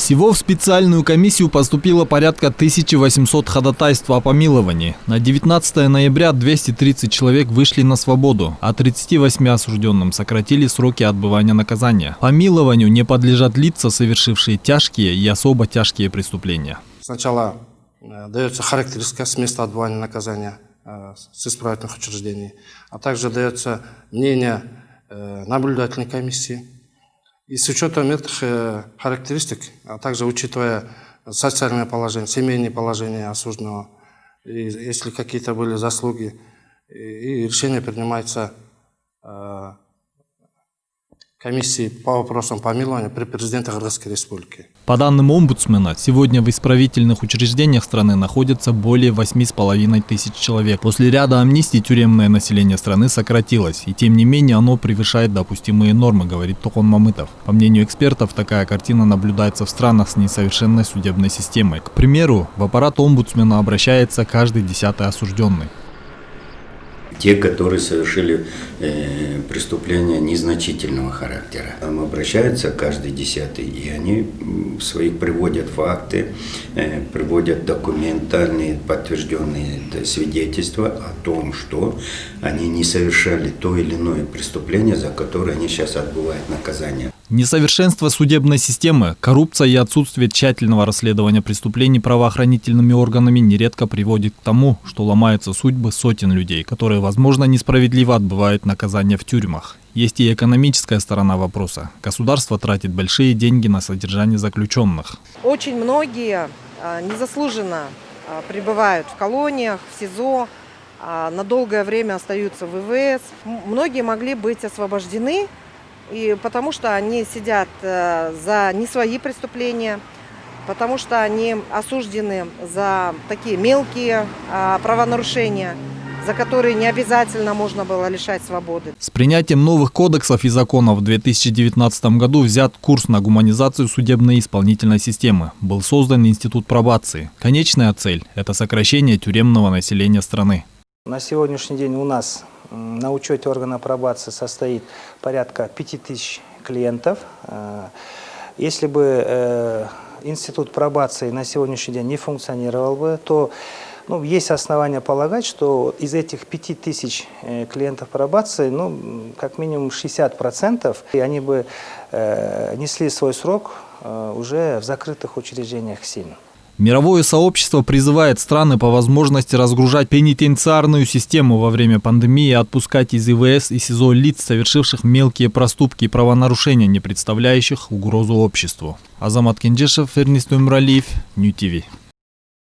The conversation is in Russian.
Всего в специальную комиссию поступило порядка 1800 ходатайств о помиловании. На 19 ноября 230 человек вышли на свободу, а 38 осужденным сократили сроки отбывания наказания. Помилованию не подлежат лица, совершившие тяжкие и особо тяжкие преступления. Сначала дается характеристика с места отбывания наказания с исправительных учреждений, а также дается мнение наблюдательной комиссии. И с учетом этих характеристик, а также учитывая социальное положение, семейное положение осужденного, и если какие-то были заслуги, и решение принимается комиссией по вопросам помилования при президенте Кыргызской республики. По данным омбудсмена, сегодня в исправительных учреждениях страны находится более 8500 человек. После ряда амнистий тюремное население страны сократилось, и тем не менее оно превышает допустимые нормы, говорит Тохон Мамытов. По мнению экспертов, такая картина наблюдается в странах с несовершенной судебной системой. К примеру, в аппарат омбудсмена обращается каждый 10-й осужденный. Те, которые совершили преступления незначительного характера. Там обращаются каждый 10-й, и они своих приводят факты, приводят документальные подтвержденные свидетельства о том, что они не совершали то или иное преступление, за которое они сейчас отбывают наказание. Несовершенство судебной системы, коррупция и отсутствие тщательного расследования преступлений правоохранительными органами нередко приводит к тому, что ломаются судьбы сотен людей, которые, возможно, несправедливо отбывают наказания в тюрьмах. Есть и экономическая сторона вопроса. Государство тратит большие деньги на содержание заключенных. Очень многие незаслуженно пребывают в колониях, в СИЗО, на долгое время остаются в ИВС. Многие могли быть освобождены, и потому что они сидят за не свои преступления, потому что они осуждены за такие мелкие правонарушения, за которые не обязательно можно было лишать свободы. С принятием новых кодексов и законов в 2019 году взят курс на гуманизацию судебной и исполнительной системы. Был создан институт пробации. Конечная цель – это сокращение тюремного населения страны. На сегодняшний день у нас на учете органа пробации состоит порядка 5000 клиентов. Если бы институт пробации на сегодняшний день не функционировал бы, то есть основания полагать, что из этих 5000 клиентов пробации, как минимум 60%, и они бы несли свой срок уже в закрытых учреждениях СИН. Мировое сообщество призывает страны по возможности разгружать пенитенциарную систему во время пандемии и отпускать из ИВС и СИЗО лиц, совершивших мелкие проступки и правонарушения, не представляющих угрозу обществу. Азамат Кенжешев, Эрнест Умралиев, Нью ТВ.